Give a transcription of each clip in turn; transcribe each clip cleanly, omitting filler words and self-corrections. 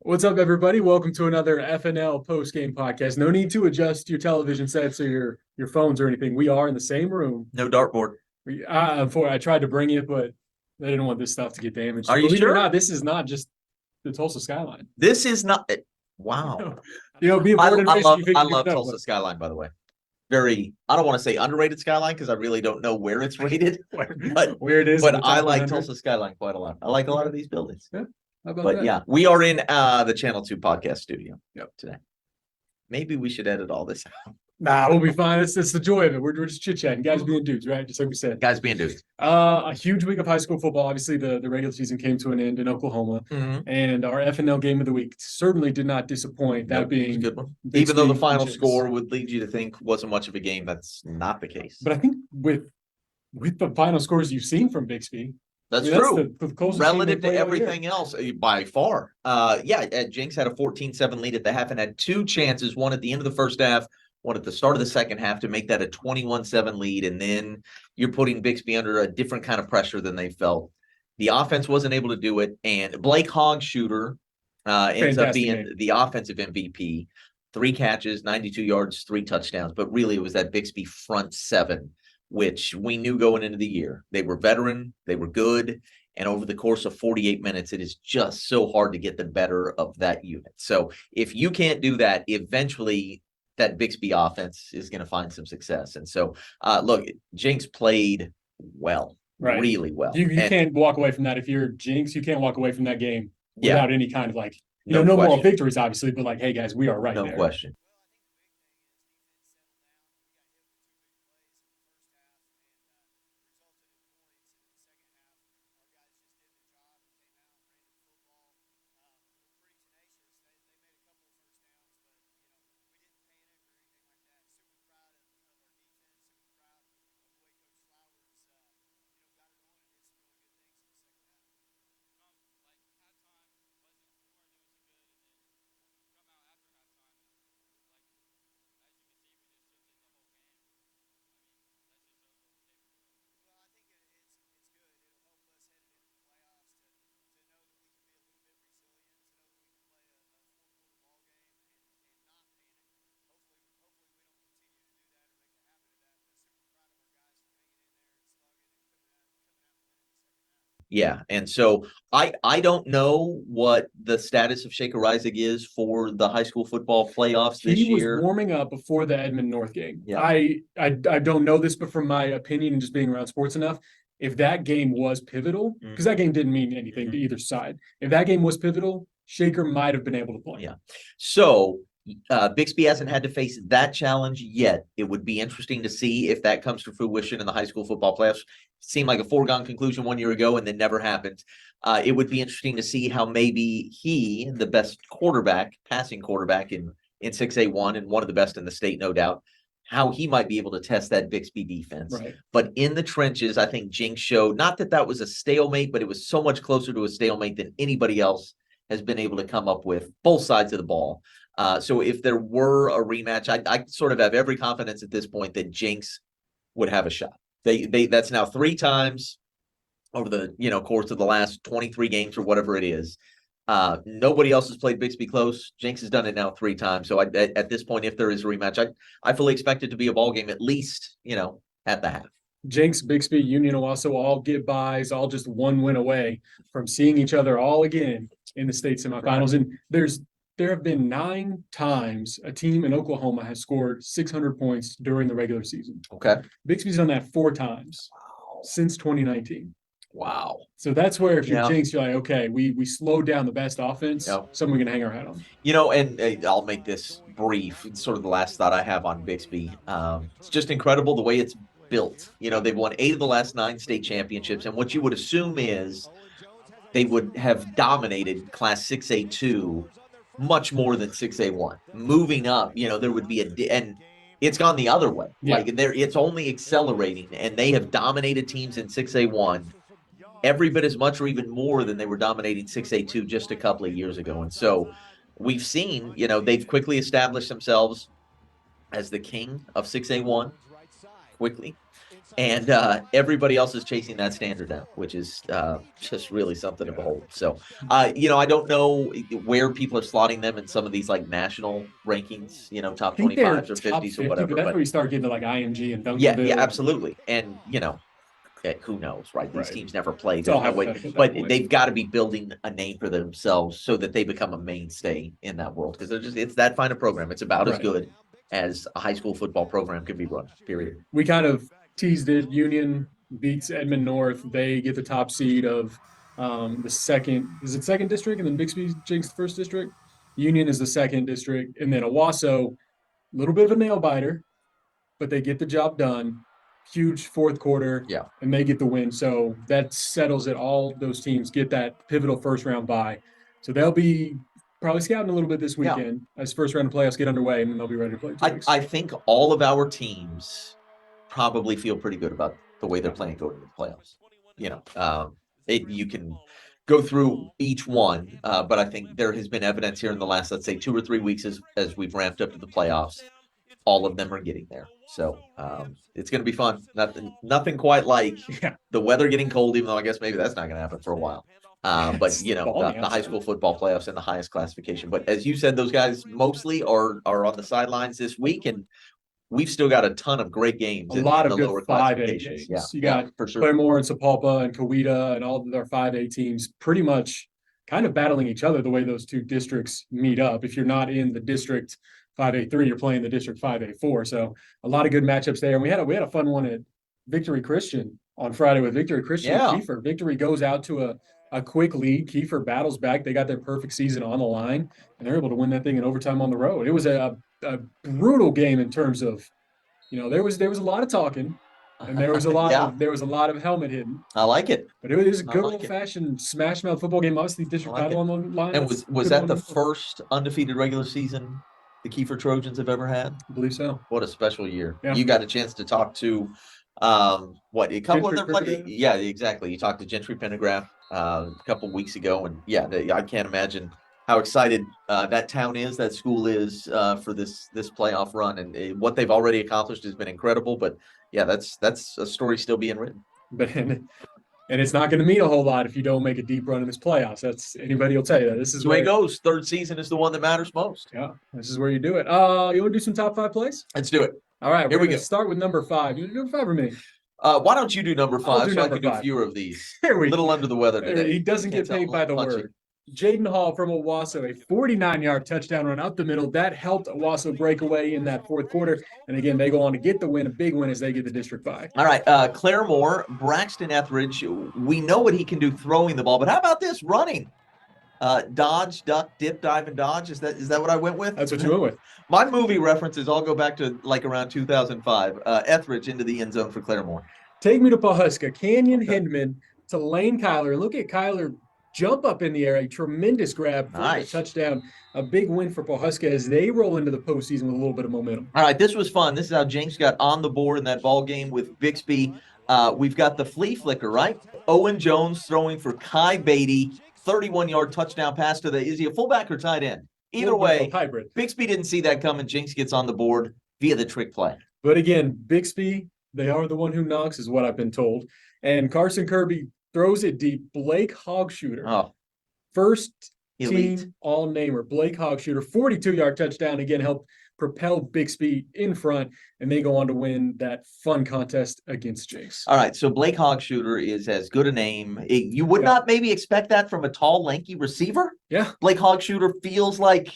What's up, everybody? Welcome to another FNL Postgame Podcast. No need to adjust your television sets or your phones or anything. We are in the same room. No dartboard. I tried to bring it, but they didn't want this stuff to get damaged. Are you Believe it or sure? not, this is not just the Tulsa skyline. This is not. Wow. Being born and raised, you I figured love it out, Tulsa but skyline, by the way. I don't want to say underrated skyline because I really don't know where it's rated, where it is. but I like Tulsa skyline quite a lot. I like a lot of these buildings. Yeah. How about But that? yeah, we are in the Channel 2 podcast studio Yep. today. Maybe we should edit all this out. Nah, we'll be fine. It's the joy of it. We're just chit-chatting. Guys being dudes, right? Just like we said. Guys being dudes. A huge week of high school football. Obviously, the regular season came to an end in Oklahoma. Mm-hmm. And our FNL game of the week certainly did not disappoint. That being a good one. Bixby Even though the final and Jinx. score would lead you to think wasn't much of a game, that's not the case. But I think with the final scores you've seen from Bixby, That's I mean, true. the closest Relative team to they played all year. everything else, by far. Jinx had a 14-7 lead at the half and had two chances, one at the end of the first half, one at the start of the second half to make that a 21-7 lead. And then you're putting Bixby under a different kind of pressure than they felt. The offense wasn't able to do it. And Blake Hogshooter ends up being the offensive MVP. 3 catches, 92 yards, 3 touchdowns. But really, it was that Bixby front seven, which we knew going into the year. They were veteran, they were good, and over the course of 48 minutes, it is just so hard to get the better of that unit. So if you can't do that, eventually that Bixby offense is going to find some success. And so, look, Jinx played well, really well. You can't walk away from that. If you're Jinx, you can't walk away from that game without any kind of no moral victories, obviously, but hey, guys, we are right there. No question. Yeah, and so I don't know what the status of Shaker Isaac is for the high school football playoffs this year. He was warming up before the Edmond North game. Yeah. I don't know this, but from my opinion and just being around sports enough, if that game was pivotal, because that game didn't mean anything to either side. If that game was pivotal, Shaker might have been able to play. Yeah. So Bixby hasn't had to face that challenge yet. It would be interesting to see if that comes to fruition in the high school football playoffs. Seemed like a foregone conclusion 1 year ago and then never happened. It would be interesting to see how maybe he, the best passing quarterback in 6A1 and one of the best in the state, no doubt, how he might be able to test that Bixby defense. Right. But in the trenches, I think Jinx showed, not that was a stalemate, but it was so much closer to a stalemate than anybody else has been able to come up with, both sides of the ball. So if there were a rematch, I sort of have every confidence at this point that Jinx would have a shot. That's now 3 times over the course of the last 23 games or whatever it is. Nobody else has played Bixby close. Jinx has done it now 3 times. So at this point, if there is a rematch, I fully expect it to be a ball game at least, at the half. Jinx, Bixby, Union Owasso all get buys, all just 1 win away from seeing each other all again in the state semifinals. Right. And there have been 9 times a team in Oklahoma has scored 600 points during the regular season. Okay. Bixby's done that 4 times since 2019. Wow. So that's where if you're Jinx, you're like, okay, we slowed down the best offense, something we can hang our hat on. And I'll make this brief. It's sort of the last thought I have on Bixby. It's just incredible the way it's built. They've won 8 of the last 9 state championships, and what you would assume is they would have dominated Class 6A2 much more than 6A1. Moving up, there would be and it's gone the other way. Yeah. It's only accelerating, and they have dominated teams in 6A1 every bit as much or even more than they were dominating 6A2 just a couple of years ago. And so we've seen, they've quickly established themselves as the king of 6A1 quickly. And everybody else is chasing that standard now, which is just really something to behold. So, I don't know where people are slotting them in some of these like national rankings, top I think they're 25s or top 50s or 50, whatever. but that's But where you start getting to like IMG and yeah, Duncanville. absolutely. And, who knows, right? These Right. teams never play. It's all There's no way, hypothetical at that but point. they've got to be building a name for themselves so that they become a mainstay in that world because it's that fine a program. It's about as Right. good as a high school football program could be run, period. We kind of teased it. Union beats Edmond North. They get the top seed of the second district, and then Bixby Jinx the first district. Union is the second district, and then Owasso, a little bit of a nail biter, but they get the job done. Huge fourth quarter, Yeah. and they get the win. So that settles it. All those teams get that pivotal first round bye. So they'll be probably scouting a little bit this weekend as first round of playoffs get underway, and then they'll be ready to play 2 weeks. I think all of our teams probably feel pretty good about the way they're playing going into the playoffs. You can go through each one, but I think there has been evidence here in the last, let's say, 2 or 3 weeks as we've ramped up to the playoffs. All of them are getting there. So it's going to be fun. Nothing quite like the weather getting cold, even though I guess maybe that's not going to happen for a while. But the high school football playoffs in the highest classification. But as you said, those guys mostly are on the sidelines this week, and we've still got a ton of great games. A lot in of the good lower 5A classifications. games. You got for sure. Claremore and Sapulpa and Coweta and all of their 5A teams pretty much kind of battling each other the way those two districts meet up. If you're not in the district 5A3, you're playing the district 5A4. So a lot of good matchups there. And we had a fun one at Victory Christian on Friday with Victory Christian and Kiefer. Victory goes out to a quick lead. Kiefer battles back. They got their perfect season on the line, and they're able to win that thing in overtime on the road. It was a brutal game in terms of, there was a lot of talking, and there was a lot of helmet hitting. I like it. But it was a good old-fashioned smash mouth football game. Obviously, district title on the line. And was that the first undefeated regular season the Kiefer Trojans have ever had? I believe so. What a special year. Yeah. You got a chance to talk to a couple of their players. Yeah, exactly. You talked to Gentry Pendergraft a couple of weeks ago, and I can't imagine how excited that town is, that school is for this playoff run, and what they've already accomplished has been incredible. But yeah, that's a story still being written. And it's not going to mean a whole lot if you don't make a deep run in this playoffs. That's anybody will tell you that. This is the way it goes. Third season is the one that matters most. Yeah, this is where you do it. You want to do some top 5 plays? Let's do it. All right, here we go. Start with number 5. You do number 5 or me? Why don't you do number 5 so I can do fewer of these? Here we a little under the weather today. He doesn't get paid by the word. Jaden Hall from Owasso, a 49-yard touchdown run up the middle. That helped Owasso break away in that fourth quarter. And again, they go on to get the win, a big win as they get the district bye. All right, Claremore, Braxton Etheridge, we know what he can do throwing the ball, but how about this running? Dodge, duck, dip, dive, and dodge. Is that what I went with? That's what you went with. My movie references all go back to like around 2005. Etheridge into the end zone for Claremore. Take me to Pawhuska. Canyon Hindman to Lane Kyler. Look at Kyler jump up in the air, a tremendous grab for a touchdown, a big win for Pawhuska as they roll into the postseason with a little bit of momentum. All right, this was fun. This is how Jenks got on the board in that ball game with Bixby. We've got the flea flicker, right? Owen Jones throwing for Kai Beatty, 31-yard touchdown pass to is he a fullback or tight end? Either way, hybrid. Bixby didn't see that coming. Jenks gets on the board via the trick play. But again, Bixby, they are the one who knocks, is what I've been told. And Carson Kirby throws it deep. Blake Hogshooter. First Elite. team all-namer. Blake Hogshooter, 42-yard touchdown. Again, helped propel Bixby in front, and they go on to win that fun contest against Jace. All right, so Blake Hogshooter is as good a name. You would not maybe expect that from a tall, lanky receiver. Yeah. Blake Hogshooter feels like,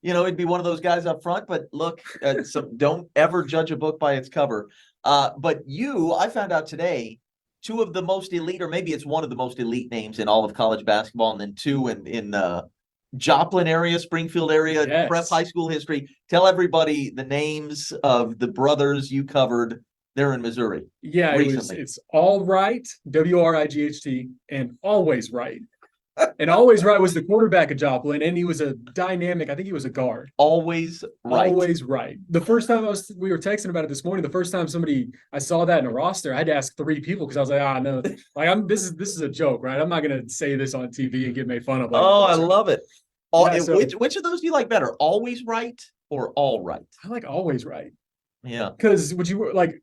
it'd be one of those guys up front, but look, don't ever judge a book by its cover. But I found out today, 2 of the most elite, or maybe it's one of the most elite names in all of college basketball, and then 2 in Joplin area, Springfield area, prep high school history. Tell everybody the names of the brothers you covered there in Missouri. Yeah, it's All Right, Wright, and Always Right. And Always Right was the quarterback of Joplin, and he was a dynamic. I think he was a guard. Always Right. Always Right. The first time we were texting about it this morning. The first time I saw that in a roster, I had to ask 3 people because I was like, no, like this is a joke, right? I'm not gonna say this on TV and get made fun of. I love it. Which of those do you like better? Always Right or All Right? I like Always Right. Yeah. Because would you like?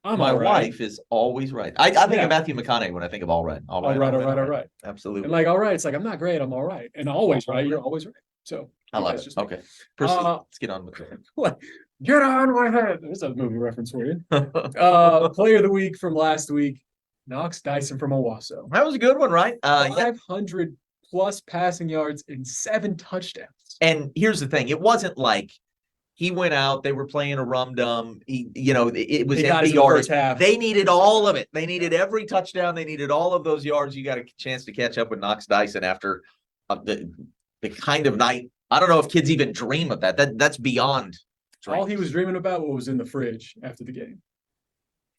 My all right. wife is always right. I think Yeah. of Matthew McConaughey when I think of all right. All right. Absolutely. And like, all right, it's like, I'm not great, I'm all right. And always right, you're always right. So I love it. Okay. Proceed. Let's get on with it. what? Get on my head. There's a movie reference for you. Player of the week from last week, Knox Dyson from Owasso. That was a good one, right? 500 plus passing yards and 7 touchdowns. And here's the thing: it wasn't like he went out, they were playing a rum-dum. It was empty yardage. They needed all of it. They needed every touchdown. They needed all of those yards. You got a chance to catch up with Knox Dyson after the kind of night. I don't know if kids even dream of that. That's beyond dreams. All he was dreaming about was in the fridge after the game.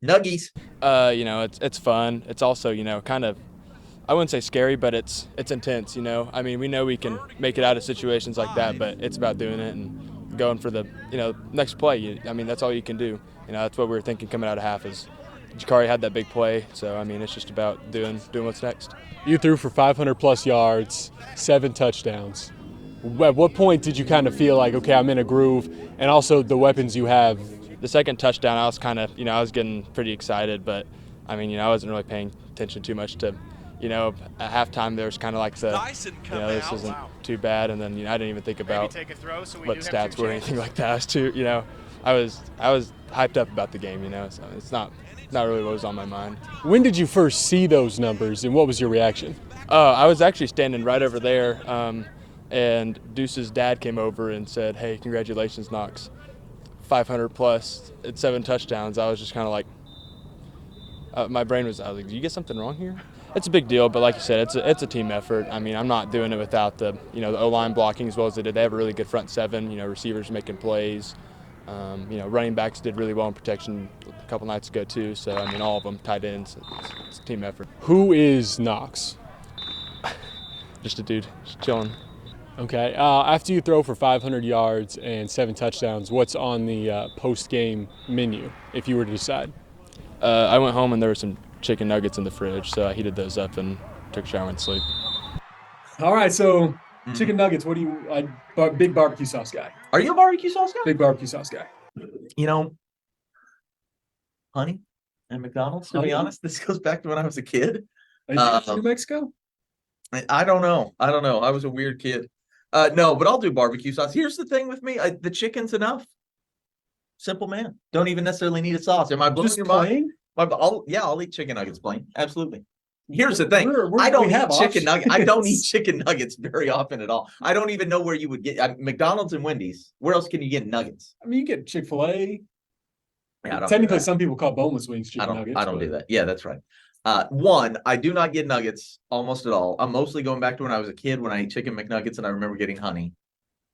Nuggies. It's fun. It's also, kind of, I wouldn't say scary, but it's intense, I mean, we know we can make it out of situations like that, but it's about doing it and going for the, next play. I mean, that's all you can do. That's what we were thinking coming out of half is Jakari had that big play. So, I mean, it's just about doing what's next. You threw for 500 plus yards, 7 touchdowns. At what point did you kind of feel like, okay, I'm in a groove, and also the weapons you have? The second touchdown, I was kind of, I was getting pretty excited, but I mean, I wasn't really paying attention too much to, at halftime there was kind of like the, this isn't too bad, and then I didn't even think about what stats were or anything like that. I was too, I was hyped up about the game, so it's not really what was on my mind. When did you first see those numbers, and what was your reaction? I was actually standing right over there, and Deuce's dad came over and said, "Hey, congratulations, Knox. 500 plus at 7 touchdowns." I was just kind of like, my brain was, I was like, "Did you get something wrong here?" It's a big deal, but like you said, it's a team effort. I mean, I'm not doing it without the the O-line blocking as well as they did. They have a really good front seven. Receivers making plays. Running backs did really well in protection a couple nights ago too. So I mean, all of them tight ends. It's a team effort. Who is Knox? Just a dude, just chilling. Okay. After you throw for 500 yards and 7 touchdowns, what's on the post-game menu if you were to decide? I went home and there were some chicken nuggets in the fridge, so I heated those up and took a shower and sleep. All right, so chicken nuggets. What do you? Big barbecue sauce guy. Are you a barbecue sauce guy? Big barbecue sauce guy. Honey and McDonald's. To be honest, this goes back to when I was a kid. New Mexico. I don't know. I was a weird kid. No, but I'll do barbecue sauce. Here's the thing with me: the chicken's enough. Simple man. Don't even necessarily need a sauce. Am I blowing your mind? I'll eat chicken nuggets plain. Absolutely. Here's the thing: I don't eat chicken nuggets. I don't eat chicken nuggets very often at all. I don't even know where you would get McDonald's and Wendy's. Where else can you get nuggets? I mean, you get Chick-fil-A. Yeah, technically, some people call boneless wings chicken nuggets. I don't do that. Yeah, that's right. One, I do not get nuggets almost at all. I'm mostly going back to when I was a kid when I ate chicken McNuggets and I remember getting honey.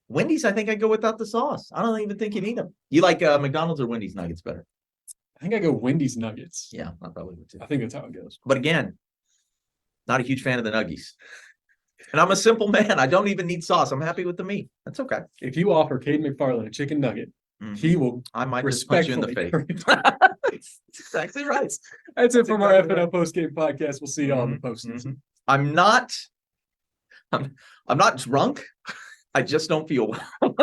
Wendy's, I think I go without the sauce. I don't even think you'd eat them. You like McDonald's or Wendy's nuggets better? I think I go Wendy's nuggets. Yeah, I probably would too. I think that's how it goes. But again, not a huge fan of the nuggies. And I'm a simple man. I don't even need sauce. I'm happy with the meat. That's okay. If you offer Cade McFarland a chicken nugget, he will. I might just punch you in the face. That's exactly right. That's it from our FNL Postgame Podcast. We'll see y'all in the postseason. I'm not drunk. I just don't feel well.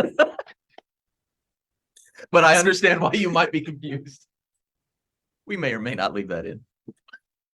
But I understand why you might be confused. We may or may not leave that in.